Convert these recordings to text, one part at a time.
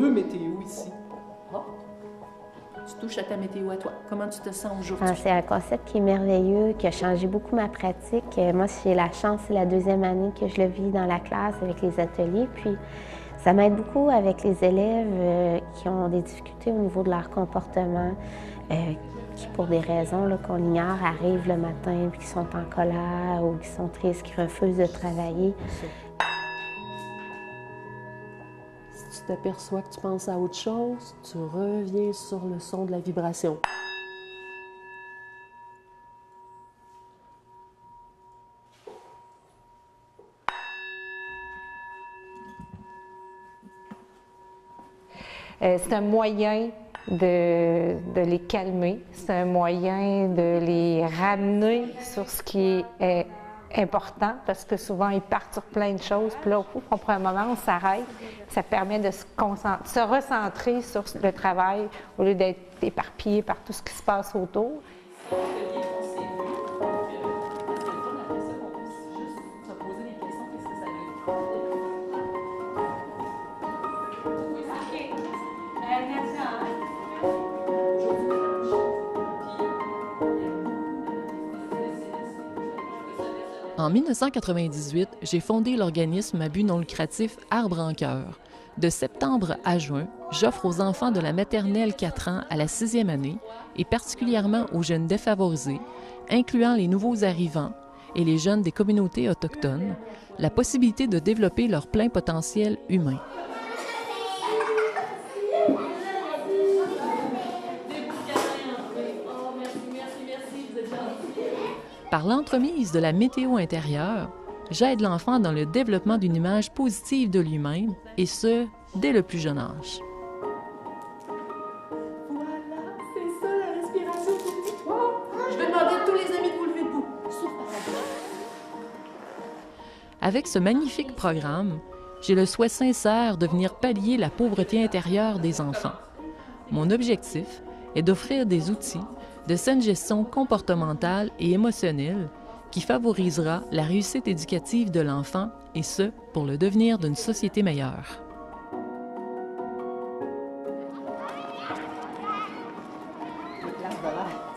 deux météos ici. Oh. Tu touches à ta météo à toi. Comment tu te sens aujourd'hui? C'est un concept qui est merveilleux, qui a changé beaucoup ma pratique. Moi, j'ai la chance, c'est la deuxième année que je le vis dans la classe avec les ateliers. Puis, ça m'aide beaucoup avec les élèves qui ont des difficultés au niveau de leur comportement, qui, pour des raisons qu'on ignore, arrivent le matin puis qui sont en colère ou qui sont tristes, qui refusent de travailler. Si tu t'aperçois que tu penses à autre chose, tu reviens sur le son de la vibration. C'est un moyen de les calmer, c'est un moyen de les ramener sur ce qui est important, parce que souvent ils partent sur plein de choses, puis là, au bout, on prend un moment, on s'arrête, ça permet de se recentrer sur le travail au lieu d'être éparpillé par tout ce qui se passe autour. En 1998, j'ai fondé l'organisme à but non lucratif Arbre en cœur. De septembre à juin, j'offre aux enfants de la maternelle 4 ans à la 6e année, et particulièrement aux jeunes défavorisés, incluant les nouveaux arrivants et les jeunes des communautés autochtones, la possibilité de développer leur plein potentiel humain. Par l'entremise de la météo intérieure, j'aide l'enfant dans le développement d'une image positive de lui-même, et ce, dès le plus jeune âge. Voilà, c'est ça la respiration positive. Je vais demander à tous les amis de vous lever debout. Souffle par la bouche. Avec ce magnifique programme, j'ai le souhait sincère de venir pallier la pauvreté intérieure des enfants. Mon objectif est d'offrir des outils de saine gestion comportementale et émotionnelle qui favorisera la réussite éducative de l'enfant, et ce, pour le devenir d'une société meilleure.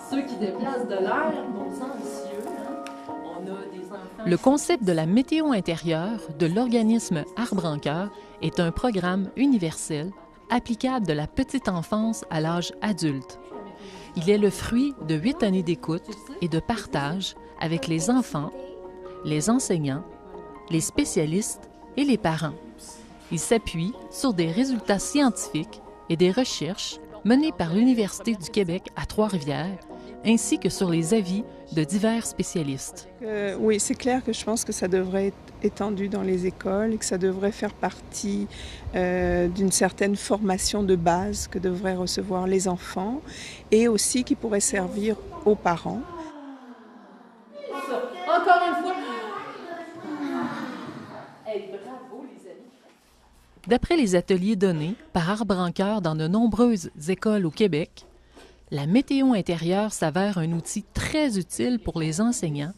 Ceux qui déplacent de l'air, nos anxieux, on a des enfants... Le concept de la météo intérieure de l'organisme Arbre en cœur est un programme universel applicable de la petite enfance à l'âge adulte. Il est le fruit de 8 années d'écoute et de partage avec les enfants, les enseignants, les spécialistes et les parents. Il s'appuie sur des résultats scientifiques et des recherches menées par l'Université du Québec à Trois-Rivières, ainsi que sur les avis de divers spécialistes. Oui, c'est clair que je pense que ça devrait être étendu dans les écoles et que ça devrait faire partie d'une certaine formation de base que devraient recevoir les enfants et aussi qui pourrait servir aux parents. Encore une fois. Hey, bravo les amis. D'après les ateliers donnés par Arbre en cœur dans de nombreuses écoles au Québec, la météo intérieure s'avère un outil très utile pour les enseignants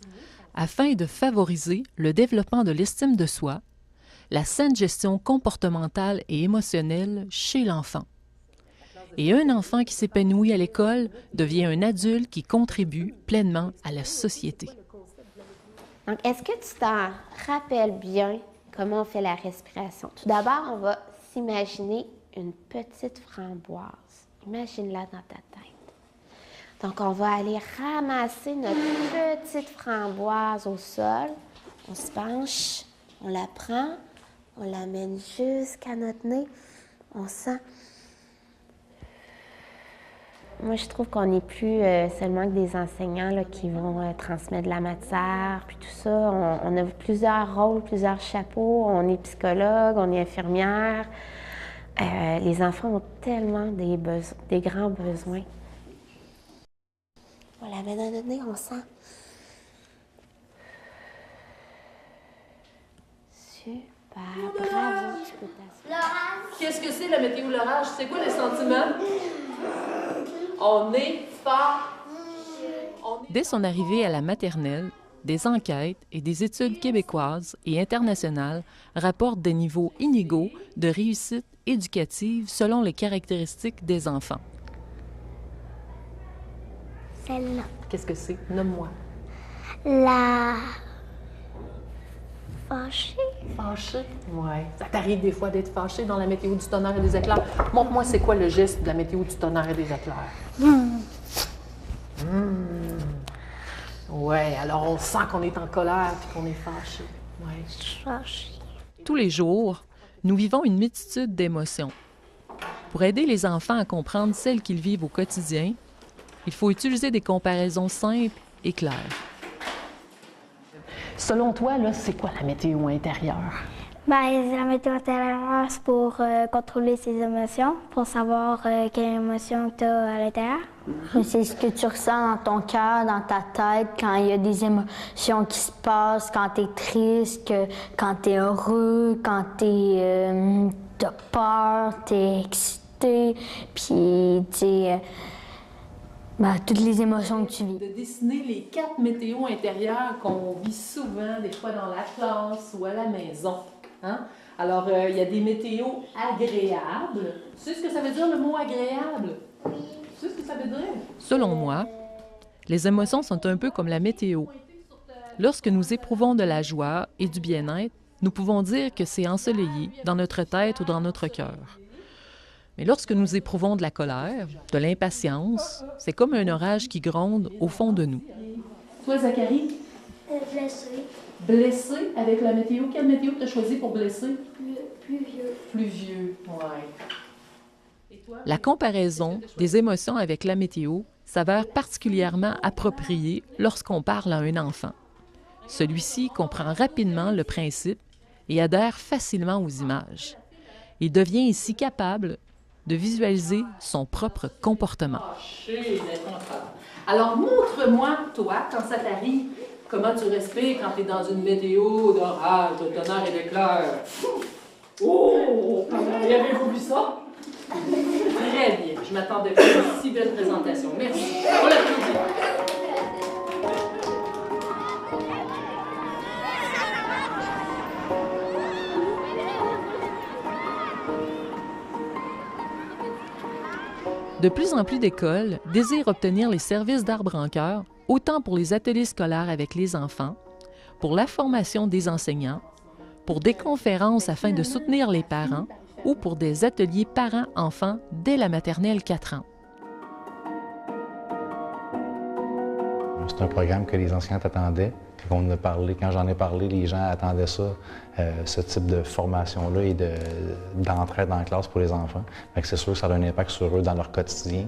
afin de favoriser le développement de l'estime de soi, la saine gestion comportementale et émotionnelle chez l'enfant. Et un enfant qui s'épanouit à l'école devient un adulte qui contribue pleinement à la société. Donc, est-ce que tu t'en rappelles bien comment on fait la respiration? Tout d'abord, on va s'imaginer une petite framboise. Imagine-la dans ta tête. Donc, on va aller ramasser notre petite framboise au sol. On se penche, on la prend, on l'amène jusqu'à notre nez. On sent... Moi, je trouve qu'on n'est plus seulement que des enseignants là, qui vont transmettre de la matière, puis tout ça. On a plusieurs rôles, plusieurs chapeaux. On est psychologue, on est infirmière. Les enfants ont tellement des grands besoins. On la met dans notre nez, on sent. Super, bravo, tu peux t'asseoir. Qu'est-ce que c'est la météo l'orage? C'est quoi les sentiments? On est fort. Dès son arrivée à la maternelle, des enquêtes et des études québécoises et internationales rapportent des niveaux inégaux de réussite éducative selon les caractéristiques des enfants. Celle-là. Qu'est-ce que c'est? Nomme-moi. La fâchée. Fâché? Oui. Ça t'arrive des fois d'être fâché dans la météo du tonnerre et des éclairs? Montre-moi c'est quoi le geste de la météo du tonnerre et des éclairs. Oui, alors on sent qu'on est en colère et qu'on est fâché. Ouais. Fâchée. Tous les jours, nous vivons une multitude d'émotions. Pour aider les enfants à comprendre celles qu'ils vivent au quotidien, il faut utiliser des comparaisons simples et claires. Selon toi, là, c'est quoi la météo intérieure? Ben, la météo intérieure, c'est pour contrôler ses émotions, pour savoir quelle émotion tu as à l'intérieur. C'est ce que tu ressens dans ton cœur, dans ta tête, quand il y a des émotions qui se passent, quand tu es triste, quand tu es heureux, quand tu as peur, tu es excité, puis tu sais, toutes les émotions que tu vis. De dessiner les 4 météos intérieures qu'on vit souvent, des fois dans la classe ou à la maison. Hein? Alors, il y a des météos agréables. Tu sais ce que ça veut dire, le mot agréable? Oui. Tu sais ce que ça veut dire? Selon moi, les émotions sont un peu comme la météo. Lorsque nous éprouvons de la joie et du bien-être, nous pouvons dire que c'est ensoleillé dans notre tête ou dans notre cœur. Mais lorsque nous éprouvons de la colère, de l'impatience, c'est comme un orage qui gronde au fond de nous. Toi, Zachary? Blessé. Blessé avec la météo. Quelle météo tu as choisi pour blessé? Pluvieux. Pluvieux, oui. La comparaison des émotions avec la météo s'avère particulièrement appropriée lorsqu'on parle à un enfant. Celui-ci comprend rapidement le principe et adhère facilement aux images. Il devient ici capable de visualiser son propre comportement. Alors, montre-moi, toi, quand ça t'arrive, comment tu respires quand tu es dans une météo d'orage, de tonnerre et d'éclairs. Oh! Y avez-vous vu ça? Très bien. Je m'attendais pas à une si belle présentation. Merci. On l'applaudit. De plus en plus d'écoles désirent obtenir les services d'Arbre en Cœur, autant pour les ateliers scolaires avec les enfants, pour la formation des enseignants, pour des conférences afin de soutenir les parents ou pour des ateliers parents-enfants dès la maternelle 4 ans. C'est un programme que les enseignants attendaient. Quand j'en ai parlé, les gens attendaient ça, ce type de formation-là et d'entraide en classe pour les enfants. C'est sûr que ça a un impact sur eux dans leur quotidien.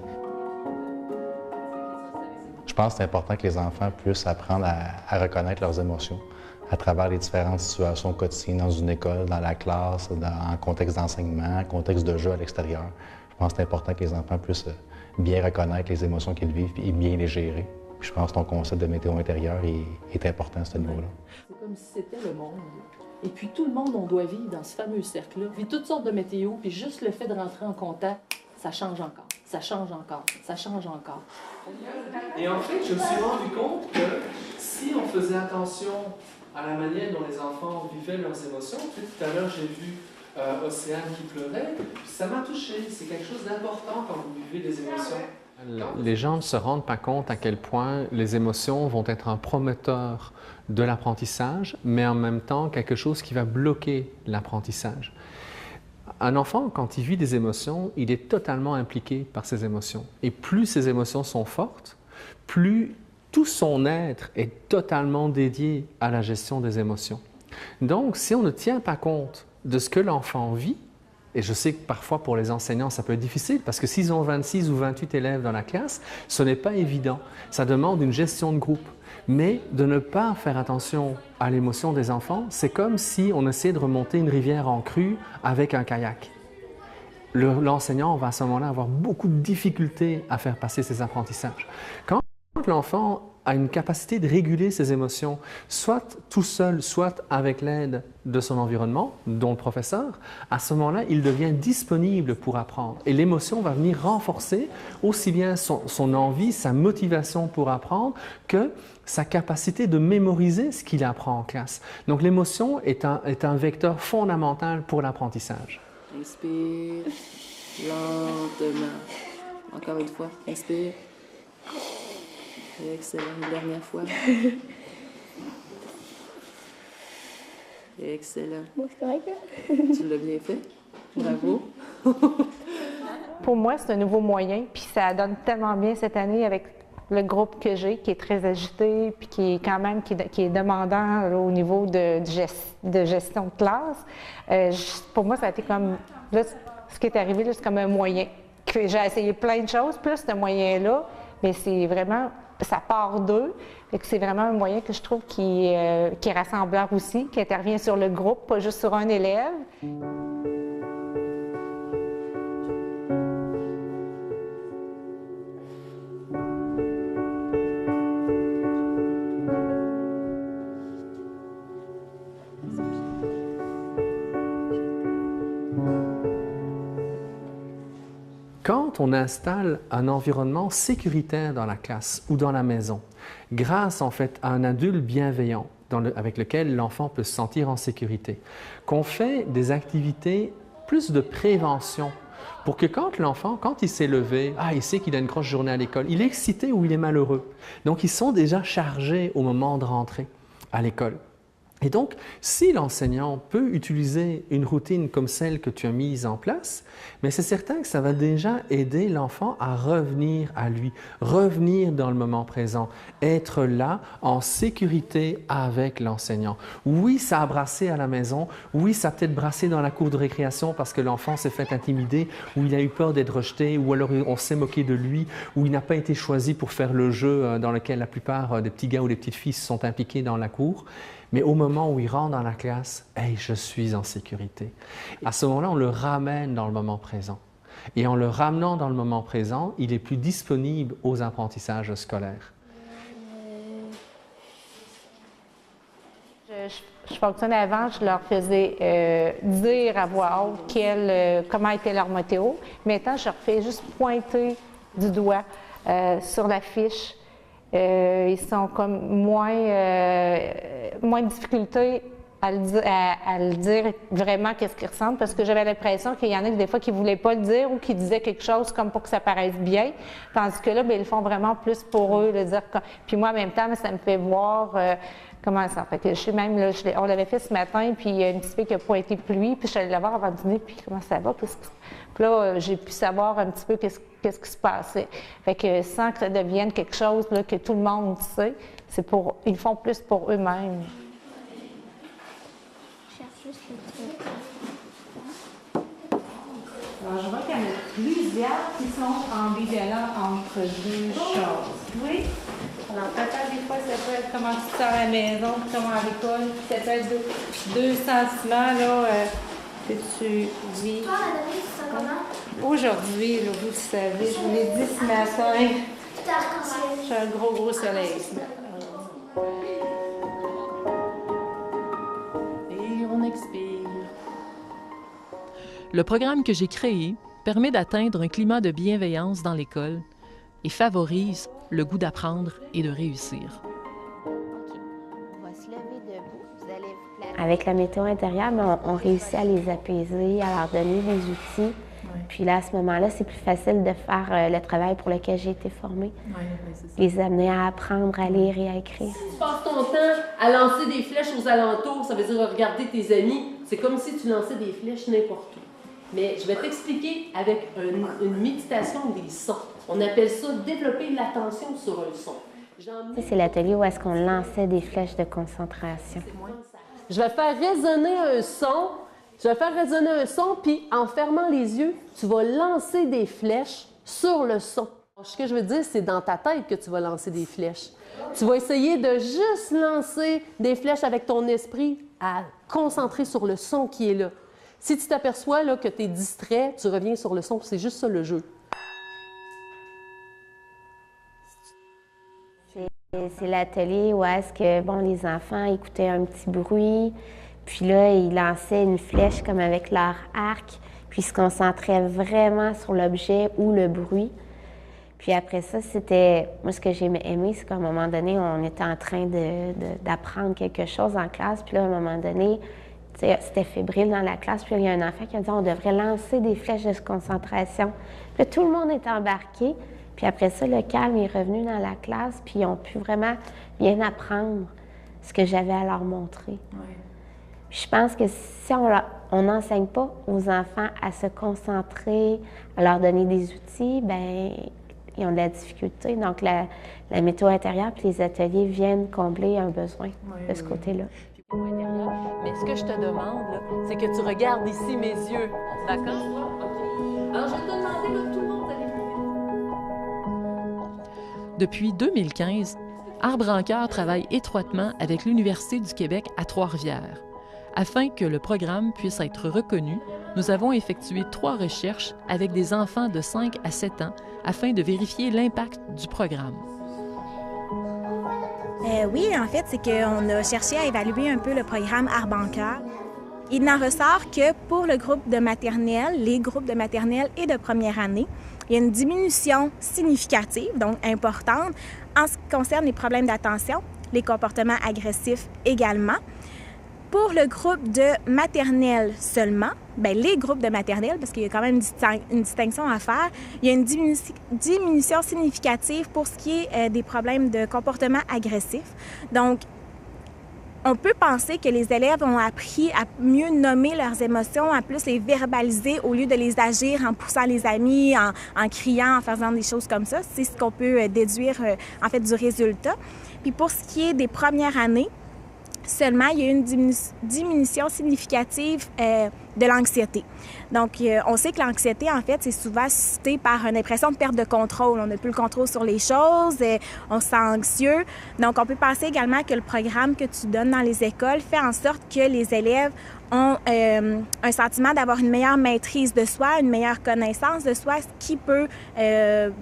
Je pense que c'est important que les enfants puissent apprendre à reconnaître leurs émotions à travers les différentes situations quotidiennes dans une école, dans la classe, en contexte d'enseignement, en contexte de jeu à l'extérieur. Je pense que c'est important que les enfants puissent bien reconnaître les émotions qu'ils vivent et bien les gérer. Puis je pense que ton concept de météo intérieure est important à ce niveau-là. C'est comme si c'était le monde. Et puis tout le monde, on doit vivre dans ce fameux cercle-là. Puis toutes sortes de météo, puis juste le fait de rentrer en contact, ça change encore, ça change encore, ça change encore. Et en fait, je me suis rendu compte que si on faisait attention à la manière dont les enfants vivaient leurs émotions, tout à l'heure j'ai vu Océane qui pleurait, puis ça m'a touché. C'est quelque chose d'important quand vous vivez des émotions. Les gens ne se rendent pas compte à quel point les émotions vont être un promoteur de l'apprentissage, mais en même temps quelque chose qui va bloquer l'apprentissage. Un enfant, quand il vit des émotions, il est totalement impliqué par ses émotions. Et plus ces émotions sont fortes, plus tout son être est totalement dédié à la gestion des émotions. Donc, si on ne tient pas compte de ce que l'enfant vit, et je sais que parfois pour les enseignants ça peut être difficile parce que s'ils ont 26 ou 28 élèves dans la classe, ce n'est pas évident. Ça demande une gestion de groupe. Mais de ne pas faire attention à l'émotion des enfants, c'est comme si on essayait de remonter une rivière en crue avec un kayak. L'enseignant va à ce moment-là avoir beaucoup de difficultés à faire passer ses apprentissages. Quand L'enfant a une capacité de réguler ses émotions, soit tout seul, soit avec l'aide de son environnement, dont le professeur. À ce moment-là, il devient disponible pour apprendre. Et l'émotion va venir renforcer aussi bien son envie, sa motivation pour apprendre, que sa capacité de mémoriser ce qu'il apprend en classe. Donc l'émotion est un vecteur fondamental pour l'apprentissage. Inspire lentement. Encore une fois, inspire. Excellent, une dernière fois. Excellent. Bon, c'est correct, là? Tu l'as bien fait. Bravo. Pour moi, c'est un nouveau moyen, puis ça donne tellement bien cette année avec le groupe que j'ai, qui est très agité, puis qui est quand même qui est demandant là, au niveau de gestion de classe. Pour moi, ça a été comme, là, ce qui est arrivé, là, c'est comme un moyen. J'ai essayé plein de choses, plus ce moyen-là, mais c'est vraiment, ça part d'eux, et que c'est vraiment un moyen que je trouve qui est rassembleur aussi, qui intervient sur le groupe, pas juste sur un élève. Quand on installe un environnement sécuritaire dans la classe ou dans la maison, grâce en fait à un adulte bienveillant avec lequel l'enfant peut se sentir en sécurité, qu'on fait des activités plus de prévention pour que quand l'enfant, quand il s'est levé, il sait qu'il a une grosse journée à l'école, il est excité ou il est malheureux. Donc ils sont déjà chargés au moment de rentrer à l'école. Et donc, si l'enseignant peut utiliser une routine comme celle que tu as mise en place, mais c'est certain que ça va déjà aider l'enfant à revenir à lui, revenir dans le moment présent, être là en sécurité avec l'enseignant. Oui, ça a brassé à la maison, oui, ça a peut-être brassé dans la cour de récréation parce que l'enfant s'est fait intimider, ou il a eu peur d'être rejeté, ou alors on s'est moqué de lui, ou il n'a pas été choisi pour faire le jeu dans lequel la plupart des petits gars ou des petites filles se sont impliqués dans la cour. Mais au moment où il rentre dans la classe, « Hey, je suis en sécurité ». À ce moment-là, on le ramène dans le moment présent. Et en le ramenant dans le moment présent, il est plus disponible aux apprentissages scolaires. Je fonctionnais avant, je leur faisais dire à voix haute comment était leur météo. Maintenant, je leur fais juste pointer du doigt sur la fiche. Ils sont comme moins de difficulté à le dire vraiment qu'est-ce qu'ils ressentent, parce que j'avais l'impression qu'il y en a des fois qui ne voulaient pas le dire ou qui disaient quelque chose comme pour que ça paraisse bien, tandis que là, bien, ils le font vraiment plus pour eux, le dire. Puis moi, en même temps, ça me fait voir comment ça fait. Que je sais même, là, on l'avait fait ce matin, puis il y a une petite fille qui a pointé pluie, puis je suis allée la voir avant de dîner, puis comment ça va? Puis là, j'ai pu savoir un petit peu qu'est-ce qui se passait. Fait que sans que ça devienne quelque chose là, que tout le monde sait, ils le font plus pour eux-mêmes. Alors, je vois qu'il y en a plusieurs qui sont ambivalents entre deux choses. Oui. Alors, peut-être des fois, ça peut être comment tu te sens à la maison, comment à l'école, ça peut être deux sentiments là, que tu vis. Toi, la dernière, tu sens comment? Aujourd'hui, là, vous le savez, je vous l'ai dit ce matin, Tout arc-en-ciel. j'ai un gros soleil. Et on expire. Le programme que j'ai créé permet d'atteindre un climat de bienveillance dans l'école et favorise le goût d'apprendre et de réussir. On va se lever debout. Vous allez vous placer. Avec la météo intérieure, on réussit à les apaiser, à leur donner des outils. Oui. Puis là, à ce moment-là, c'est plus facile de faire le travail pour lequel j'ai été formée. Oui, c'est ça. Les amener à apprendre à lire et à écrire. Si tu passes ton temps à lancer des flèches aux alentours, ça veut dire regarder tes amis. C'est comme si tu lançais des flèches n'importe où. Mais je vais t'expliquer avec une méditation des sons. On appelle ça développer l'attention sur un son. C'est l'atelier où est-ce qu'on lançait des flèches de concentration. Je vais faire résonner un son. Puis en fermant les yeux, tu vas lancer des flèches sur le son. Ce que je veux dire, c'est dans ta tête que tu vas lancer des flèches. Tu vas essayer de juste lancer des flèches avec ton esprit à concentrer sur le son qui est là. Si tu t'aperçois là, que tu es distrait, tu reviens sur le son, c'est juste ça le jeu. C'est l'atelier où est-ce que, bon, les enfants écoutaient un petit bruit, puis là, ils lançaient une flèche comme avec leur arc, puis ils se concentraient vraiment sur l'objet ou le bruit. Puis après ça, c'était... Moi, ce que j'ai aimé, c'est qu'à un moment donné, on était en train d'apprendre quelque chose en classe, puis là, à un moment donné, c'était fébrile dans la classe, puis là, il y a un enfant qui a dit on devrait lancer des flèches de concentration. Puis là, tout le monde était embarqué. Puis après ça, le calme est revenu dans la classe, puis ils ont pu vraiment bien apprendre ce que j'avais à leur montrer. Ouais. Puis je pense que si on n'enseigne pas aux enfants à se concentrer, à leur donner des outils, bien, ils ont de la difficulté. Donc, la météo intérieure puis les ateliers viennent combler un besoin de ce côté-là. Mais ce que je te demande, c'est que tu regardes ici mes yeux. D'accord? OK. Alors, je vais te demander, là, tout le monde d'aller plus vite. Depuis 2015, Arbre en Cœur travaille étroitement avec l'Université du Québec à Trois-Rivières. Afin que le programme puisse être reconnu, nous avons effectué 3 recherches avec des enfants de 5 à 7 ans afin de vérifier l'impact du programme. Oui, en fait, c'est qu'on a cherché à évaluer un peu le programme Arbre en Cœur. Il n'en ressort que pour le groupe de maternelle, les groupes de maternelle et de première année, il y a une diminution significative, donc importante, en ce qui concerne les problèmes d'attention, les comportements agressifs également. Pour le groupe de maternelle seulement, bien, les groupes de maternelle, parce qu'il y a quand même une distinction à faire, il y a une diminution significative pour ce qui est des problèmes de comportement agressif. Donc, on peut penser que les élèves ont appris à mieux nommer leurs émotions, à plus les verbaliser au lieu de les agir en poussant les amis, en criant, en faisant des choses comme ça. C'est ce qu'on peut déduire en fait du résultat. Puis pour ce qui est des premières années, seulement, il y a eu une diminution significative de l'anxiété. Donc, on sait que l'anxiété, en fait, c'est souvent suscité par une impression de perte de contrôle. On n'a plus le contrôle sur les choses, on se sent anxieux. Donc, on peut penser également que le programme que tu donnes dans les écoles fait en sorte que les élèves ont un sentiment d'avoir une meilleure maîtrise de soi, une meilleure connaissance de soi, ce qui peut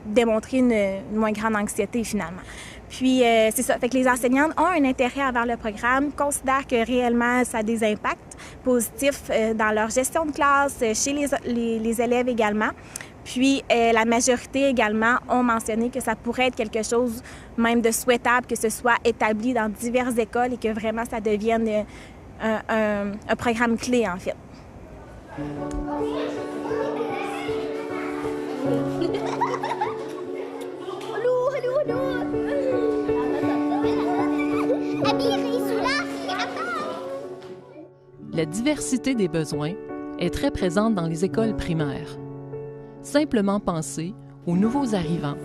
démontrer une moins grande anxiété, finalement. Puis, c'est ça. Fait que les enseignantes ont un intérêt envers le programme, considèrent que réellement, ça a des impacts positifs dans leur gestion de classe, chez les élèves également. Puis, la majorité également ont mentionné que ça pourrait être quelque chose même de souhaitable, que ce soit établi dans diverses écoles et que vraiment, ça devienne un programme clé, en fait. La diversité des besoins est très présente dans les écoles primaires. Simplement penser aux nouveaux arrivants,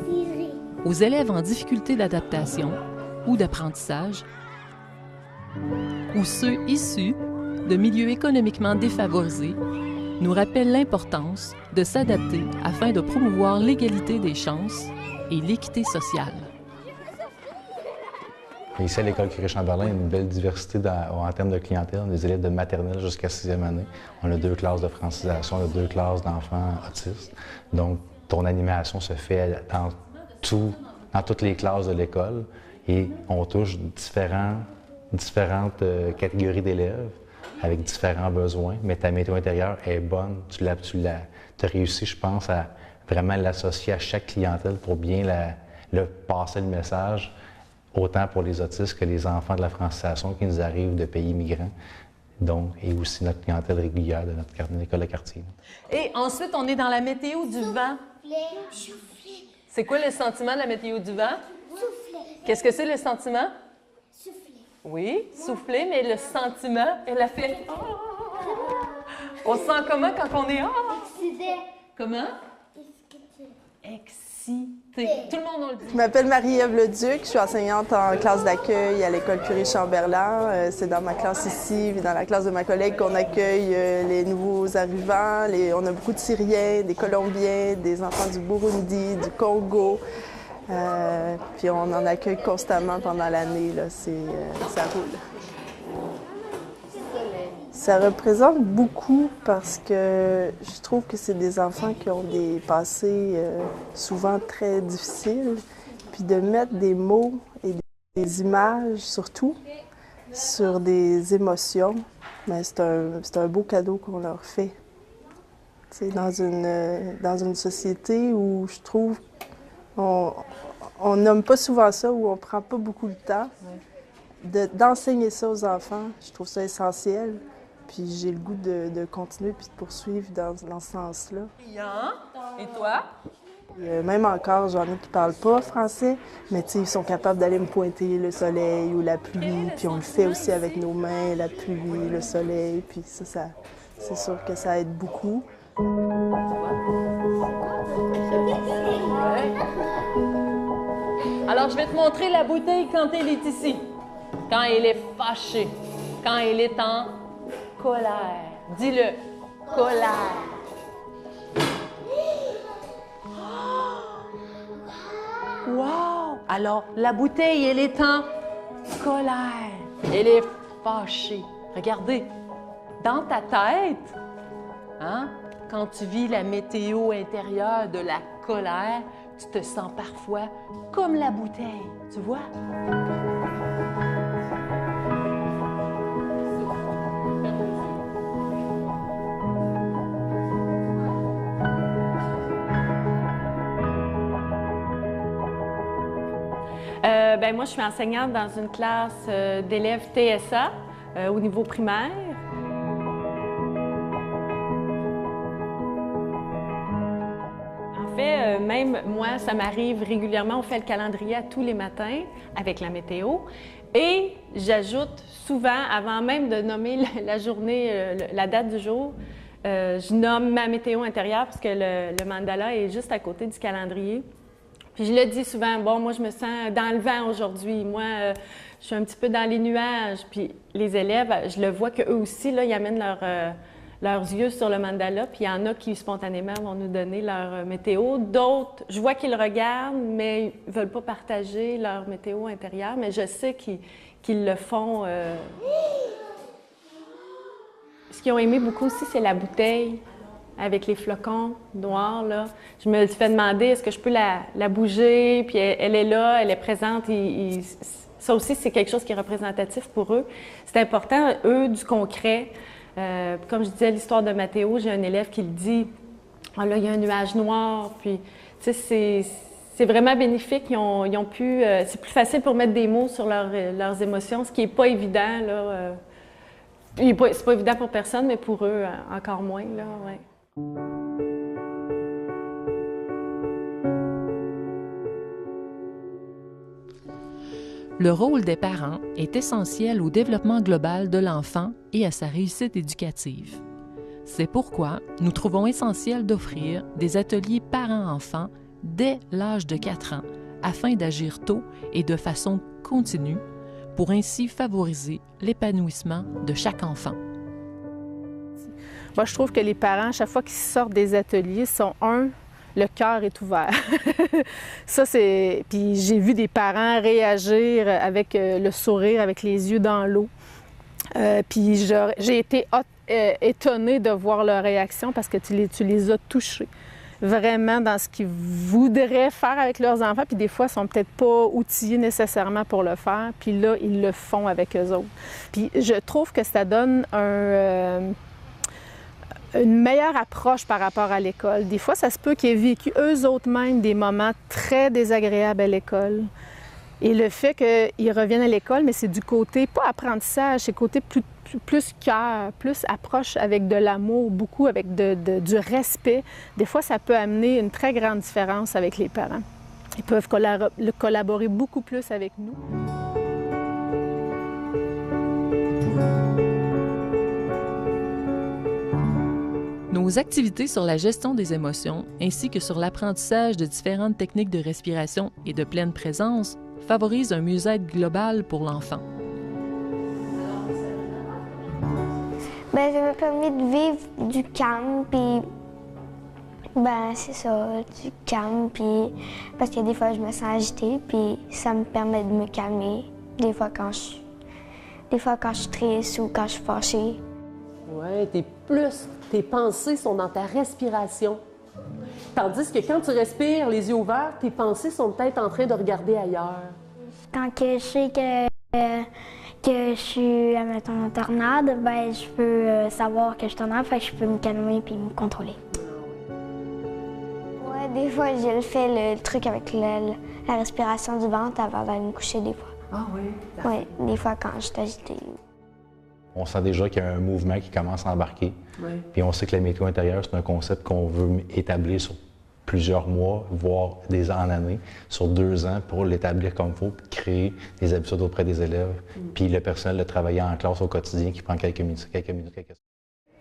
aux élèves en difficulté d'adaptation ou d'apprentissage, ou ceux issus de milieux économiquement défavorisés, nous rappelle l'importance de s'adapter afin de promouvoir l'égalité des chances et l'équité sociale. Ici, à l'École Curie-Chamberlain, il y a une belle diversité en termes de clientèle. On a des élèves de maternelle jusqu'à 6e année. On a 2 classes de francisation, on a 2 classes d'enfants autistes. Donc, ton animation se fait dans toutes les classes de l'école et on touche différentes catégories d'élèves avec différents besoins. Mais ta météo intérieure est bonne. Tu as réussi, je pense, à vraiment l'associer à chaque clientèle pour bien passer le message, autant pour les autistes que les enfants de la francisation qui nous arrivent de pays migrants. Donc, et aussi notre clientèle régulière de notre école de quartier. Et ensuite, on est dans la météo du vent. Souffler. C'est quoi le sentiment de la météo du vent? Souffler. Qu'est-ce que c'est le sentiment? Souffler. Oui, souffler, mais le sentiment, elle a fait... On se sent comment quand on est... Excité. Comment? Excité. Tout le monde, on le dit. Je m'appelle Marie-Ève Leduc, je suis enseignante en classe d'accueil à l'École Curie-Chamberlain. C'est dans ma classe ici, dans la classe de ma collègue, qu'on accueille les nouveaux arrivants. On a beaucoup de Syriens, des Colombiens, des enfants du Burundi, du Congo. Puis on en accueille constamment pendant l'année, ça roule. Ça représente beaucoup parce que je trouve que c'est des enfants qui ont des passés souvent très difficiles. Puis de mettre des mots et Des images surtout, sur des émotions, mais c'est un beau cadeau qu'on leur fait. C'est dans une société où je trouve on nomme pas souvent ça, où on prend pas beaucoup de temps d'enseigner ça aux enfants. Je trouve ça essentiel. Puis j'ai le goût de continuer puis de poursuivre dans ce sens-là. Et toi? Même encore, j'en ai qui ne parlent pas français, mais ils sont capables d'aller me pointer le soleil ou la pluie, puis on le fait aussi avec nos mains, la pluie, le soleil, puis ça c'est sûr que ça aide beaucoup. Alors, je vais te montrer la bouteille quand elle est ici, quand elle est fâchée, quand elle est en colère. Dis-le, colère. Wow! Alors, la bouteille, elle est en colère. Elle est fâchée. Regardez, dans ta tête, hein, quand tu vis la météo intérieure de la colère, tu te sens parfois comme la bouteille, tu vois? Moi, je suis enseignante dans une classe d'élèves TSA au niveau primaire. En fait, même moi, ça m'arrive régulièrement, on fait le calendrier à tous les matins avec la météo. Et j'ajoute souvent, avant même de nommer la journée, la date du jour, je nomme ma météo intérieure parce que le mandala est juste à côté du calendrier. Puis je le dis souvent, bon, moi, je me sens dans le vent aujourd'hui. Moi, je suis un petit peu dans les nuages. Puis les élèves, je le vois qu'eux aussi, là, ils amènent leurs yeux sur le mandala. Puis il y en a qui, spontanément, vont nous donner leur météo. D'autres, je vois qu'ils regardent, mais ils ne veulent pas partager leur météo intérieure. Mais je sais qu'ils le font. Ce qu'ils ont aimé beaucoup aussi, c'est la bouteille. Avec les flocons noirs, là. Je me suis fait demander, est-ce que je peux la bouger? Puis elle est là, elle est présente. Ça aussi, c'est quelque chose qui est représentatif pour eux. C'est important, eux, du concret. Comme je disais, l'histoire de Mathéo, j'ai un élève qui le dit, « Ah là, il y a un nuage noir. » Puis, tu sais, c'est vraiment bénéfique. Ils ont pu... c'est plus facile pour mettre des mots sur leurs émotions, ce qui n'est pas évident, là. C'est pas évident pour personne, mais pour eux, encore moins, là, ouais. Le rôle des parents est essentiel au développement global de l'enfant et à sa réussite éducative. C'est pourquoi nous trouvons essentiel d'offrir des ateliers parents-enfants dès l'âge de 4 ans afin d'agir tôt et de façon continue pour ainsi favoriser l'épanouissement de chaque enfant. Moi, je trouve que les parents, à chaque fois qu'ils sortent des ateliers, le cœur est ouvert. Ça, c'est... Puis j'ai vu des parents réagir avec le sourire, avec les yeux dans l'eau. Puis j'ai été étonnée de voir leur réaction parce que tu les as touchés vraiment dans ce qu'ils voudraient faire avec leurs enfants. Puis des fois, ils ne sont peut-être pas outillés nécessairement pour le faire. Puis là, ils le font avec eux autres. Puis je trouve que ça donne une meilleure approche par rapport à l'école. Des fois, ça se peut qu'ils aient vécu eux autres mêmes des moments très désagréables à l'école. Et le fait qu'ils reviennent à l'école, mais c'est du côté, pas apprentissage, c'est côté plus cœur, plus approche avec de l'amour, beaucoup avec du respect. Des fois, ça peut amener une très grande différence avec les parents. Ils peuvent collaborer beaucoup plus avec nous. Nos activités sur la gestion des émotions, ainsi que sur l'apprentissage de différentes techniques de respiration et de pleine présence, favorisent un mieux-être global pour l'enfant. Ça m'a permis de vivre du calme, puis c'est ça, du calme, puis parce que des fois je me sens agitée, puis ça me permet de me calmer. Des fois quand je suis triste ou quand je suis fâchée. Oui, tes pensées sont dans ta respiration. Tandis que quand tu respires les yeux ouverts, tes pensées sont peut-être en train de regarder ailleurs. Quand que je sais que je suis, admettons, en tornade, ben, je peux savoir que je suis tornade, fait que je peux me calmer puis me contrôler. Ouais, des fois, je fais le truc avec la respiration du ventre avant d'aller me coucher, des fois. Ah oui? Oui, des fois quand je suis agitée. On sent déjà qu'il y a un mouvement qui commence à embarquer. Oui. Puis on sait que la météo intérieure, c'est un concept qu'on veut établir sur plusieurs mois, voire des ans en années, sur 2 ans pour l'établir comme il faut, puis créer des habitudes auprès des élèves, puis le personnel de travailler en classe au quotidien qui prend quelques minutes.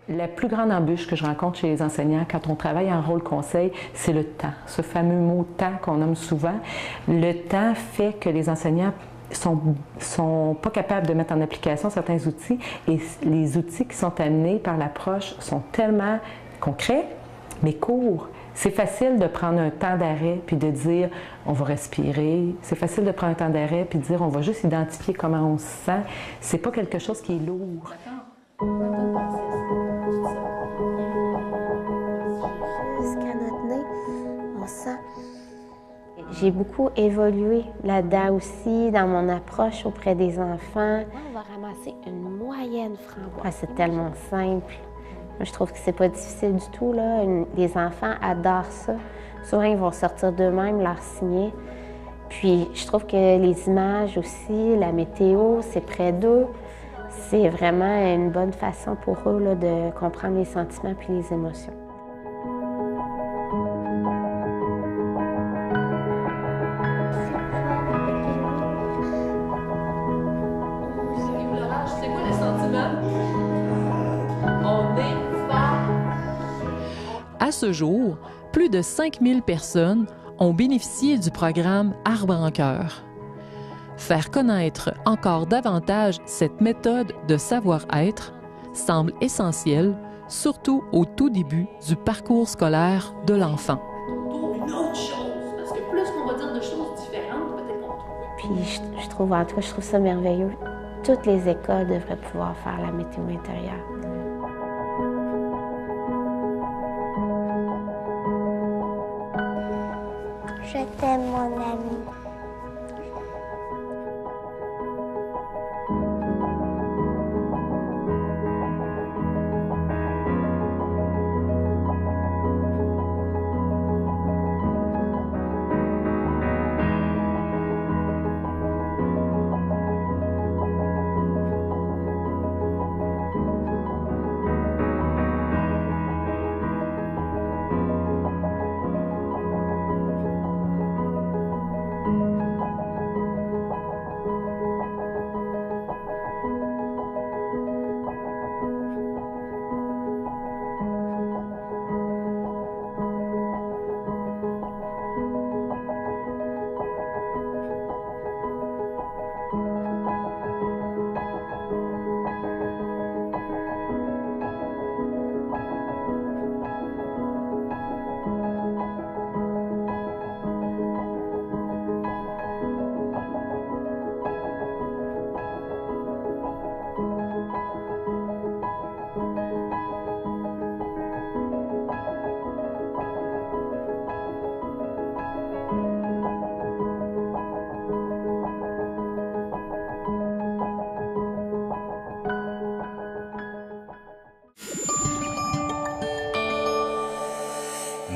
La plus grande embûche que je rencontre chez les enseignants quand on travaille en rôle conseil, c'est le temps. Ce fameux mot « temps » qu'on nomme souvent. Le temps fait que les enseignants sont pas capables de mettre en application certains outils et les outils qui sont amenés par l'approche sont tellement concrets, mais courts. C'est facile de prendre un temps d'arrêt puis de dire on va respirer. C'est facile de prendre un temps d'arrêt puis de dire on va juste identifier comment on se sent. C'est pas quelque chose qui est lourd. Jusqu'à notre nez, on sent. J'ai beaucoup évolué là-dedans aussi, dans mon approche auprès des enfants. On va ramasser une moyenne framboise. C'est tellement simple. Moi, je trouve que c'est pas difficile du tout, là. Les enfants adorent ça. Souvent, ils vont sortir d'eux-mêmes leur signer. Puis, je trouve que les images aussi, la météo, c'est près d'eux. C'est vraiment une bonne façon pour eux là, de comprendre les sentiments puis les émotions. C'est quoi les sentiments? On est fort. À ce jour, plus de 5000 personnes ont bénéficié du programme Arbre en cœur. Faire connaître encore davantage cette méthode de savoir-être semble essentiel, surtout au tout début du parcours scolaire de l'enfant. Une autre chose, parce que plus qu'on va dire de choses différentes, peut-être qu'on trouve. Puis je trouve, en tout cas, je trouve ça merveilleux. Toutes les écoles devraient pouvoir faire la météo intérieure. Je t'aime, mon ami.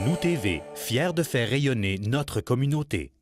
Nous TV, fiers de faire rayonner notre communauté.